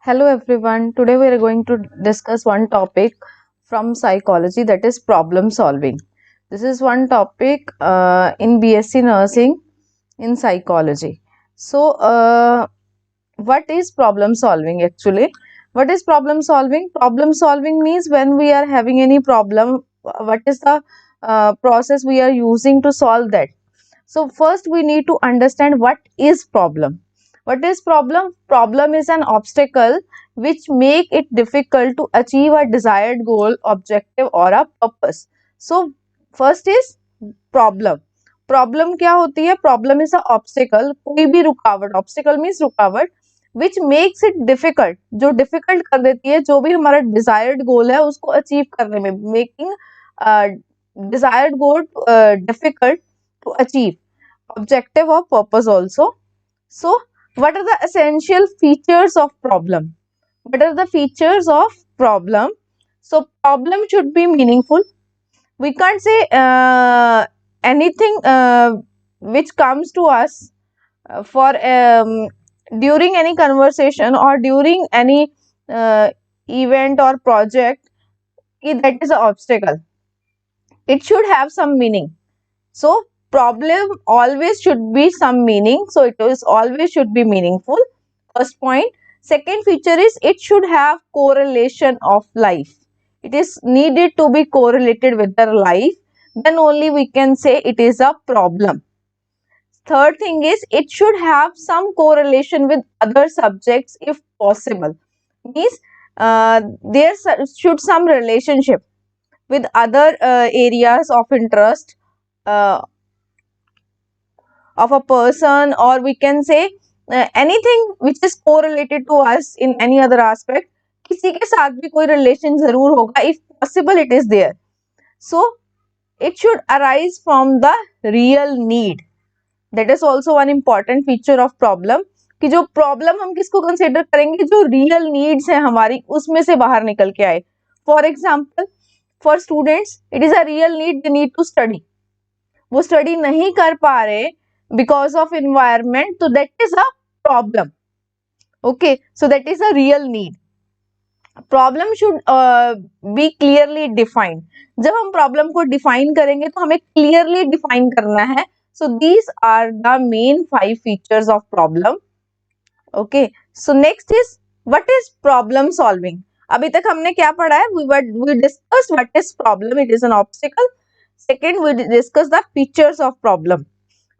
Hello everyone. Today we are going to discuss one topic from psychology, that is problem solving. This is one topic in BSc nursing in psychology. So, what is problem solving actually? What is problem solving? Problem solving means when we are having any problem, what is the process we are using to solve that? So first we need to understand what is problem. What is problem? Problem is an obstacle which make it difficult to achieve a desired goal, objective or a purpose. So first is problem. Problem क्या होती है? Problem is a obstacle, कोई भी रुकावट, obstacle means रुकावट, which makes it difficult, जो difficult कर देती है जो भी हमारा डिजायर्ड गोल है उसको अचीव करने में, making desired goal difficult to achieve, objective or purpose also. So what are the essential features of problem? What are the features of problem? So problem should be meaningful. We can't say anything which comes to us for during any conversation or during any event or project, that is an obstacle. It should have some meaning. So problem always should be some meaning, so it is always should be meaningful. First point. Second feature is it should have correlation of life. It is needed to be correlated with their life, then only we can say it is a problem. Third thing is it should have some correlation with other subjects if possible. Means there should some relationship with other areas of interest of a person, or we can say anything which is correlated to us in any other aspect. किसी के साथ भी कोई relation जरूर होगा, if possible it is there. So it should arise from the real need. That is also one important feature of problem, कि जो problem हम किसको consider करेंगे? जो real needs है हमारी, उसमें से बाहर निकल के आए. For example, for students it is a real need, they need to study. वो study नहीं कर पा रहे because of environment, so that is a problem. Okay, so that is a real need. Problem should be clearly defined. जब हम problem को define करेंगे तो हमें clearly define करना है. So these are the main 5 features of problem. Okay, so next is what is problem solving. अभी तक हमने क्या पढ़ा है? We discussed what is problem. It is an obstacle. Second, we discussed the features of problem.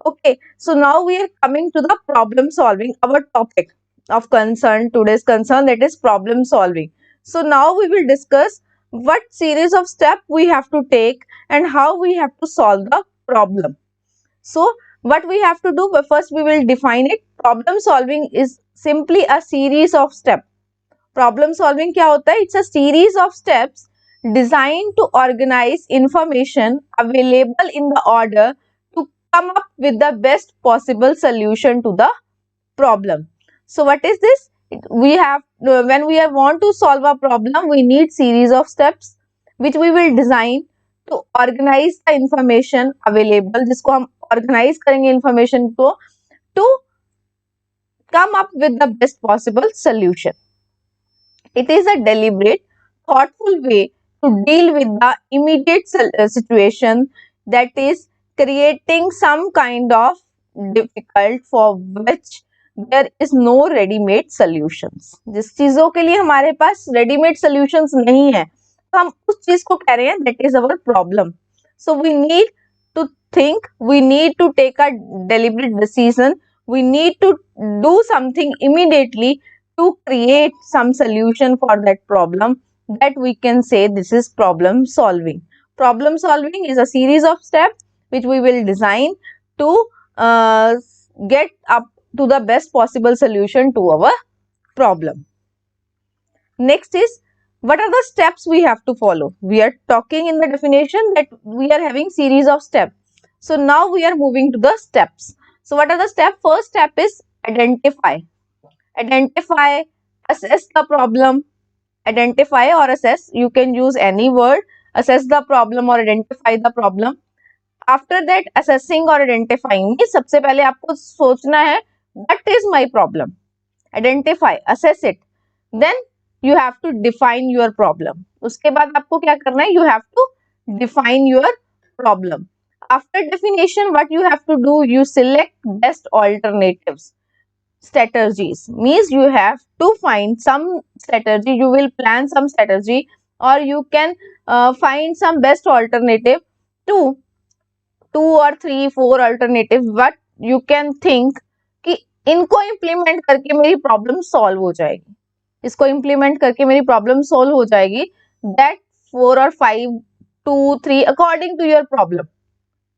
Okay, so now we are coming to the problem solving, our topic of concern, today's concern, that is problem solving. So now we will discuss what series of steps we have to take and how we have to solve the problem. So what we have to do, first we will define it. Problem solving is simply a series of steps. Problem solving क्या होता है? It's a series of steps designed to organize information available in the order come up with the best possible solution to the problem. So what is this? We have, when we want to solve a problem, we need series of steps which we will design to organize the information available, जिसको हम organize करेंगे information को, to come up with the best possible solution. It is a deliberate, thoughtful way to deal with the immediate situation that is creating some kind of difficult for which there is no ready-made solutions. जिस चीजों के लिए हमारे पास ready-made solutions नहीं है, तो हम उस चीज को कह रहे हैं that is our problem. So we need to think, we need to take a deliberate decision, we need to do something immediately to create some solution for that problem, that we can say this is problem solving. Problem solving is a series of steps which we will design to get up to the best possible solution to our problem. Next is, what are the steps we have to follow? We are talking in the definition that we are having series of steps. So now we are moving to the steps. So what are the steps? First step is identify. Identify, assess the problem. Identify or assess, you can use any word. Assess the problem or identify the problem. After that, assessing or identifying means सबसे पहले आपको सोचना है what is my problem. Identify, assess it. Then you have to define your problem. उसके बाद आपको क्या करना है, you have to define your problem. After definition what you have to do, you select best alternatives. Strategies means you have to find some strategy, you will plan some strategy, or you can find some best alternative to 2 or 3 4 alternative what you can think कि इनको implement करके मेरी problem solve हो जाएगी, इसको implement करके मेरी problem solve हो जाएगी. that 4 or 5 2 3 according to your problem,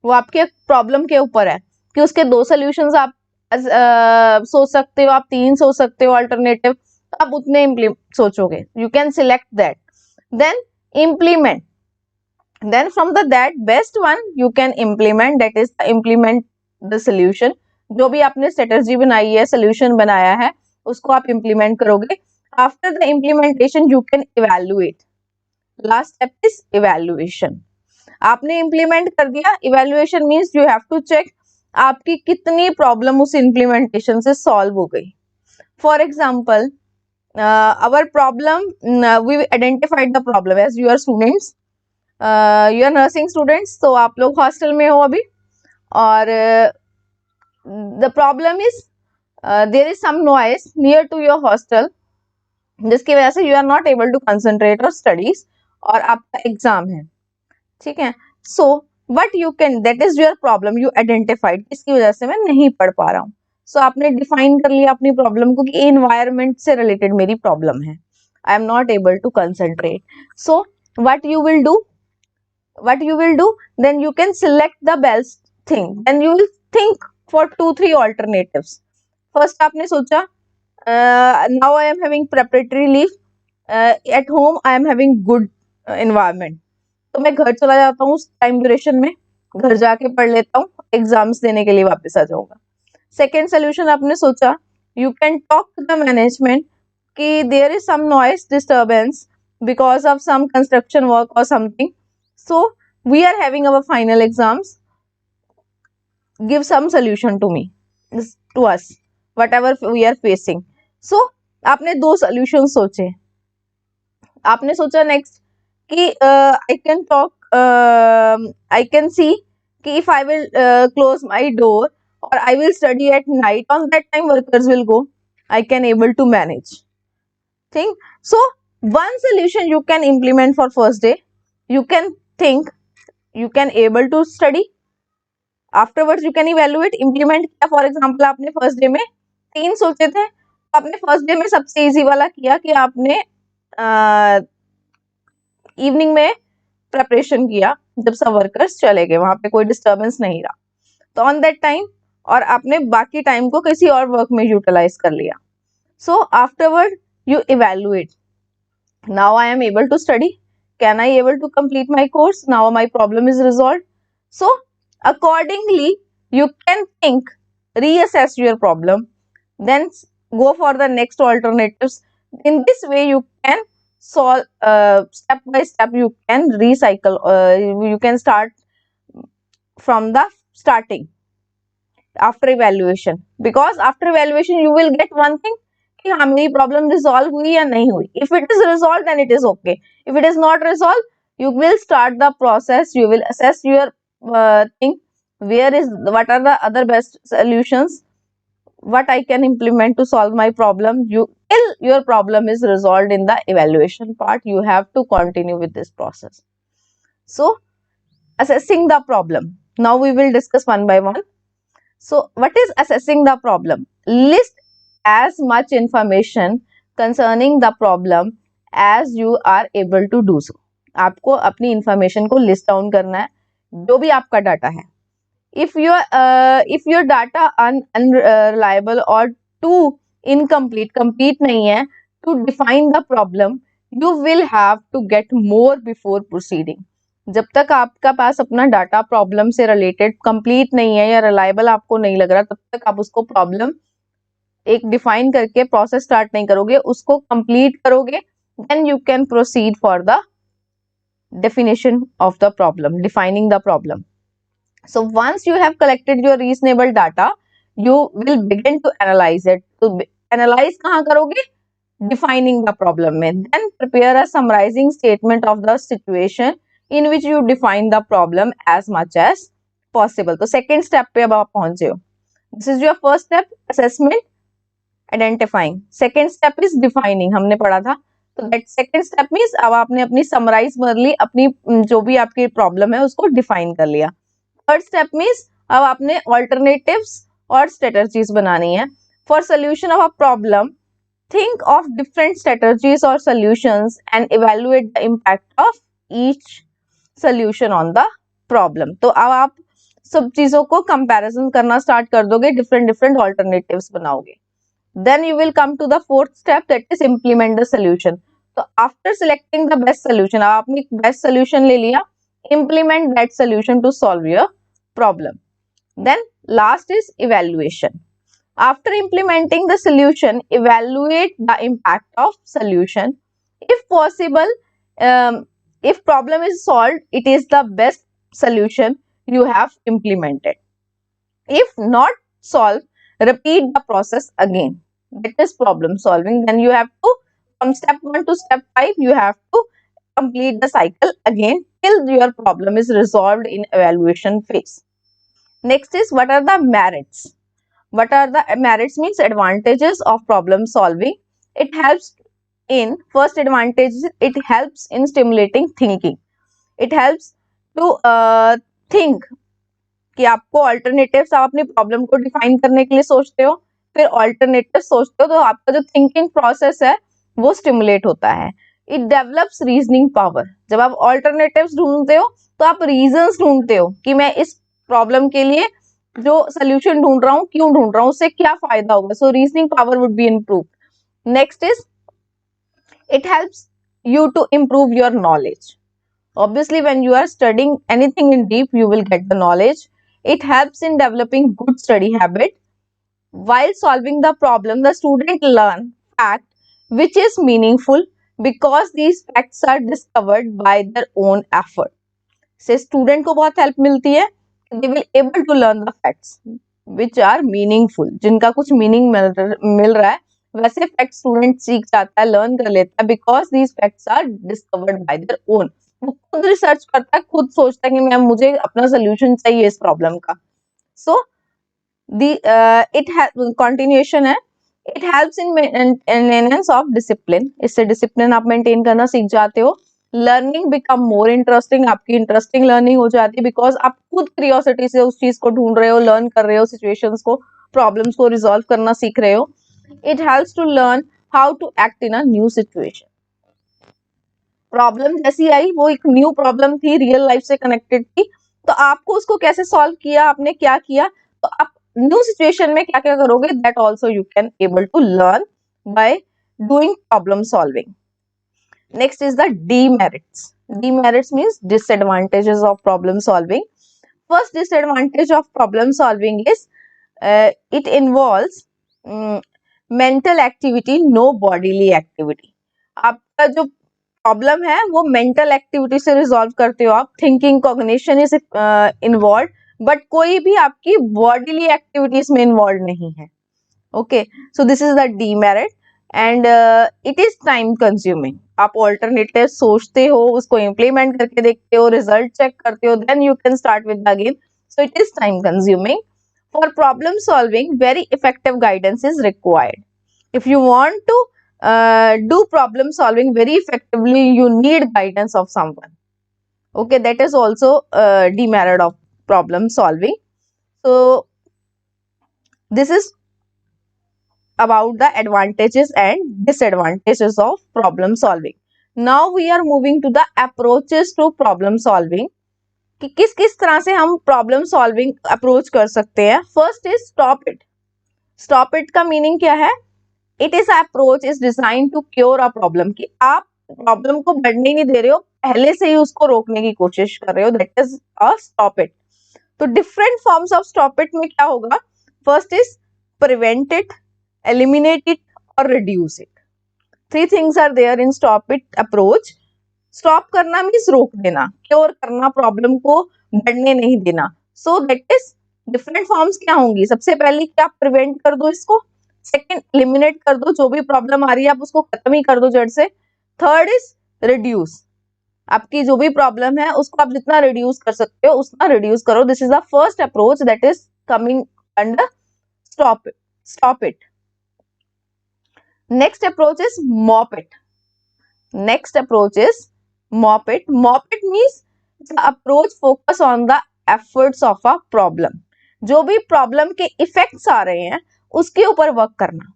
वो आपके प्रॉब्लम के ऊपर है कि उसके 2 सॉल्यूशंस आप सोच सकते हो, आप 3 सोच सकते हो अल्टरनेटिव, तो आप उतने सोचोगे. You can select that, then implement, then from the that best one you can implement, that is implement the solution. जो भी आपने स्ट्रेटजी बनाई है, सोल्यूशन बनाया है, उसको आप इम्प्लीमेंट करोगे. After the implementation you can evaluate. Last step is evaluation. आपने इम्प्लीमेंट कर दिया, evaluation means you have to check आपकी कितनी प्रॉब्लम उस इम्प्लीमेंटेशन से सॉल्व हो गई. For example our problem, we identified the problem as you are students, you are nursing students, तो आप लोग हॉस्टल में हो अभी, और the problem is there is some noise near to your hostel, जिसकी वजह से you are not able to concentrate और स्टडीज, और आपका एग्जाम है. ठीक है, so what you can, that is your problem, you identified इसकी वजह से मैं नहीं पढ़ पा रहा हूँ. सो आपने डिफाइन कर लिया अपनी प्रॉब्लम को कि एनवायरमेंट से रिलेटेड मेरी प्रॉब्लम है, I am not able to concentrate. So what you will do, then you can select the best thing, then you will think for 2 3 alternatives. First आपने सोचा, now I am having preparatory leave, at home I am having good environment, तो मैं घर चला जाता हूँ उस time duration में, घर जाके पढ़ लेता हूँ, एग्जाम्स देने के लिए वापस आ जाऊंगा. सेकेंड सोल्यूशन आपने सोचा, you can talk to the management कि there is some noise disturbance because of some construction work और something, so we are having our final exams, give some solution to me, to us, whatever we are facing. So आपने 2 solution सोचे. आपने सोचा next कि I can talk, I can see कि if I will close my door or I will study at night, on that time workers will go, I can able to manage. Think. So one solution you can implement for first day, you can think, you can able to study, afterwards you can evaluate. implement किया, for example आपने first day में 3 सोचे थे, तो आपने first day में सबसे easy वाला किया कि आपने इवनिंग में प्रेपरेशन किया, जब सब वर्कर्स चले गए, वहां पे कोई डिस्टर्बेंस नहीं रहा, तो ऑन दैट टाइम, और आपने बाकी टाइम को किसी और वर्क में यूटिलाइज कर लिया. So afterward you evaluate, now I am able to study, can I able to complete my course, now my problem is resolve. So accordingly you can think, reassess your problem, then go for the next alternatives. In this way you can solve, step by step you can recycle, you can start from the starting after evaluation, because after evaluation you will get one thing कि हाँ मेरी problem resolve हुई या नहीं हुई. If it is resolve then it is okay, if it is not resolve you will start the process, you will assess your thing, where is, what are the other best solutions, what I can implement to solve my problem. You, till your problem is resolved in the evaluation part, you have to continue with this process. So assessing the problem, now we will discuss one by one. So what is assessing the problem? List as much information concerning the problem as you are able to do so. आपको अपनी information को list down करना है, जो भी आपका data है. if your data unreliable or too incomplete, complete नहीं है, to define the problem, you will have to get more before proceeding. जब तक आपका पास अपना डाटा प्रॉब्लम से रिलेटेड कंप्लीट नहीं है या रिलायबल आपको नहीं लग रहा, तब तक आप उसको प्रॉब्लम एक डिफाइन करके प्रोसेस स्टार्ट नहीं करोगे, उसको कंप्लीट करोगे, then you can proceed for the definition of the problem, defining the problem. So once you have collected your reasonable data, you will begin to analyze it. तो analyze कहाँ करोगे? Defining the problem में, then prepare a summarizing statement of the situation in which you define the problem as much as possible. तो second step पे अब आप पहुंचे हो। This is your first step, assessment, identifying. Second step is defining, हमने पढ़ा था। तो दैट सेकेंड स्टेप मीन्स अब आपने अपनी समराइज कर ली, अपनी जो भी आपकी प्रॉब्लम है उसको डिफाइन कर लिया। थर्ड स्टेप मीन्स अब आपने ऑल्टरनेटिव्स और स्ट्रेटजीज बनानी है। For solution of a problem, think of different strategies or solutions and evaluate the impact of each solution on the problem। तो अब आप सब चीजों को कंपैरिजन करना स्टार्ट कर दोगे, डिफरेंट ऑल्टरनेटिव्स बनाओगे। Then you will come to the fourth step, that is implement the solution। तो after selecting the best solution, आपने best solution ले लिया, implement that solution to solve your problem। Then last is evaluation। After implementing the solution, evaluate the impact of solution। If possible, if problem is solved, it is the best solution you have implemented। If not solved, repeat the process again। That is problem solving। Then you have to, from step 1 to step 5, you have to complete the cycle again till your problem is resolved in evaluation phase। Next is, what are the merits? What are the merits means advantages of problem solving? It helps in, first advantage, it helps in stimulating thinking। It helps to think कि आपको alternatives, आप अपनी problem को define करने के लिए सोचते हो, फिर ऑल्टरनेटिव सोचते हो, तो आपका जो थिंकिंग प्रोसेस है वो स्टिमुलेट होता है। It develops reasoning power. जब आप ऑल्टरनेटिव्स ढूंढते हो तो आप रीजंस ढूंढते हो कि मैं इस प्रॉब्लम के लिए जो सोल्यूशन ढूंढ रहा हूँ क्यों ढूंढ रहा हूँ, उससे क्या फायदा होगा। So reasoning power would be improve. Next is, it helps you to improve your knowledge. Obviously, when you are studying anything in deep, you will get the knowledge। It helps in developing good study habit। While solving the problem, the student learn fact which is meaningful because these facts are discovered by their own effort। से student को बहुत help मिलती है, they will able to learn the facts which are meaningful। जिनका कुछ meaning मिल रहा है, वैसे facts student सीख जाता है, learn कर लेता है, because these facts are discovered by their own। वो खुद रिसर्च करता है, खुद सोचता है कि मैं, मुझे अपना सोल्यूशन चाहिए इस प्रॉब्लम का। सो दी इट कंटिन्यूएशन है, it helps in maintenance of discipline. इससे डिसिप्लिन आप मेंटेन करना सीख जाते हो। लर्निंग बिकम मोर इंटरेस्टिंग, आपकी इंटरेस्टिंग लर्निंग हो जाती है, बिकॉज आप खुद क्यूरियोसिटी से उस चीज को ढूंढ रहे हो, लर्न कर रहे हो, सिचुएशंस को, प्रॉब्लम्स को रिजॉल्व करना सीख रहे हो। It helps to learn how to act in a new situation. Problem जैसी आई, वो एक न्यू प्रॉब्लम थी, रियल लाइफ से कनेक्टेड थी, तो आपको उसको कैसे सॉल्व किया, आपने क्या किया, तो आप न्यू सिचुएशन में क्या क्या करोगे, that also you can able to learn by doing problem solving. Next is the demerits. Demerits means disadvantages of problem solving. First disadvantage of problem solving is it involves mental activity, no bodily activity. आपका जो problem है वो mental activity से resolve करते हो आप, thinking, cognition is involve, but कोई भी आपकी बॉडीली एक्टिविटीज में इन्वॉल्व नहीं है। Okay, so this is the demerit. And it is time consuming. आप ऑल्टरनेटिव सोचते हो, उसको इम्प्लीमेंट करके देखते हो, रिजल्ट चेक करते हो, then you can start with again. So it is time consuming. For problem solving, very effective guidance is required. If you want to do problem solving very effectively, you need guidance of someone। Okay, that is also demerit of problem solving। So this is about the advantages and disadvantages of problem solving। Now we are moving to the approaches to problem solving, कि किस किस तरह से हम problem solving approach कर सकते हैं। First is stop it। stop it का meaning क्या है? It is approach is design to cure a problem, कि आप प्रॉब्लम को बढ़ने नहीं दे रहे हो, पहले से ही उसको रोकने की कोशिश कर रहे हो, that is a stop it. तो different forms of stop it में क्या होगा? First is prevent it, eliminate it और reduce it. Three things are there in stop it approach. Stop करना मीन्स रोक देना, क्योर करना, प्रॉब्लम को बढ़ने नहीं देना। So that is different forms क्या होंगी? सबसे पहले क्या, प्रिवेंट कर दो इसको। सेकंड, एलिमिनेट कर दो, जो भी प्रॉब्लम आ रही है आप उसको खत्म ही कर दो जड़ से। थर्ड इज रिड्यूस, आपकी जो भी प्रॉब्लम है उसको आप जितना रिड्यूस कर सकते हो उतना रिड्यूस करो। This is the first approach that is coming under stop it. Next approach is mop it. Next approach is mop it. Mop it means the approach focus on the efforts of a problem. जो भी problem के effects आ रहे हैं उसके ऊपर work करना।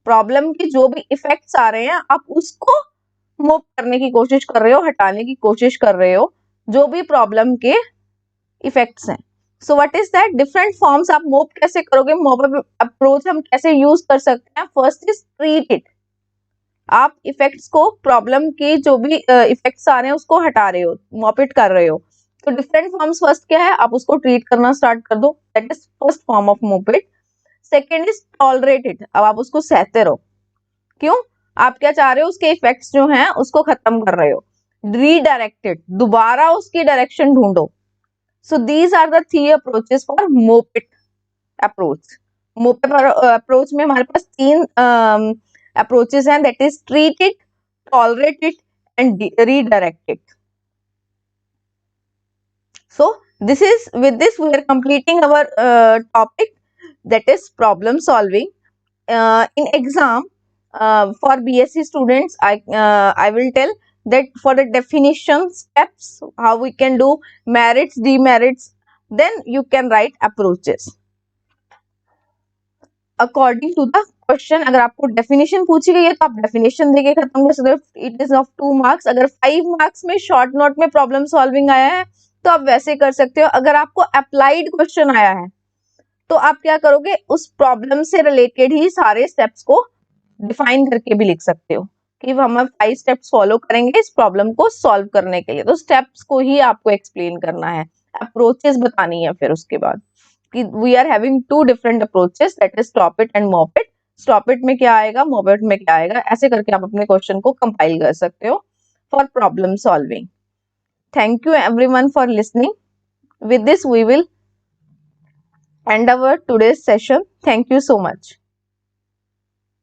Problem के जो भी इफेक्ट्स आ रहे हैं आप उसको मूव करने की कोशिश कर रहे हो, हटाने की कोशिश कर रहे हो, जो भी प्रॉब्लम के इफेक्ट्स हैं। So what is that, different forms आप मूव कैसे करोगे, मूव अप्रोच हम कैसे यूज कर सकते हैं। फर्स्ट इज ट्रीट इट, आप इफेक्ट्स को, प्रॉब्लम के जो भी इफेक्ट्स आ रहे हैं उसको हटा रहे हो, मॉप इट कर रहे हो। तो डिफरेंट फॉर्म्स, फर्स्ट क्या है, आप उसको ट्रीट करना स्टार्ट कर दो, that is first form of mop it. Second is tolerate it, अब आप उसको सहते रहो। क्यों, आप क्या चाह रहे हो, उसके इफेक्ट्स जो हैं उसको खत्म कर रहे हो। रीडायरेक्टेड, दोबारा उसकी डायरेक्शन ढूंढो। So these are the three approaches for mop it approach. Mop approach में हमारे पास तीन अप्रोचेस हैं, that is treat it, tolerate it and redirect it. So this is, with this we are completing our topic, that is problem solving. In exam for BSc students, I will tell that for the definition steps, how we can do merits, demerits, then you can write approaches according to the question. अगर आपको definition पूछी गई है तो आप definition देके खत्म कर सकते हो, इट इज ऑफ 2 मार्क्स। अगर 5 मार्क्स में शॉर्ट नोट में प्रॉब्लम सॉल्विंग आया है तो आप वैसे कर सकते हो। अगर आपको अप्लाइड क्वेश्चन आया है तो आप क्या करोगे, उस प्रॉब्लम से रिलेटेड ही सारे स्टेप्स को डिफाइन करके भी लिख सकते हो कि हम 5 स्टेप्स फॉलो करेंगे इस प्रॉब्लम को सॉल्व करने के लिए। तो स्टेप्स को ही आपको एक्सप्लेन करना है, अप्रोचेस बतानी है फिर उसके बाद कि we are having 2 different approaches, that is stop it and mop it. Stop it में क्या आएगा, मॉप इट में क्या आएगा, ऐसे करके आप अपने क्वेश्चन को कंपाइल कर सकते हो for problem solving. Thank you everyone for listening. With this we will end our today's session. Thank you so much.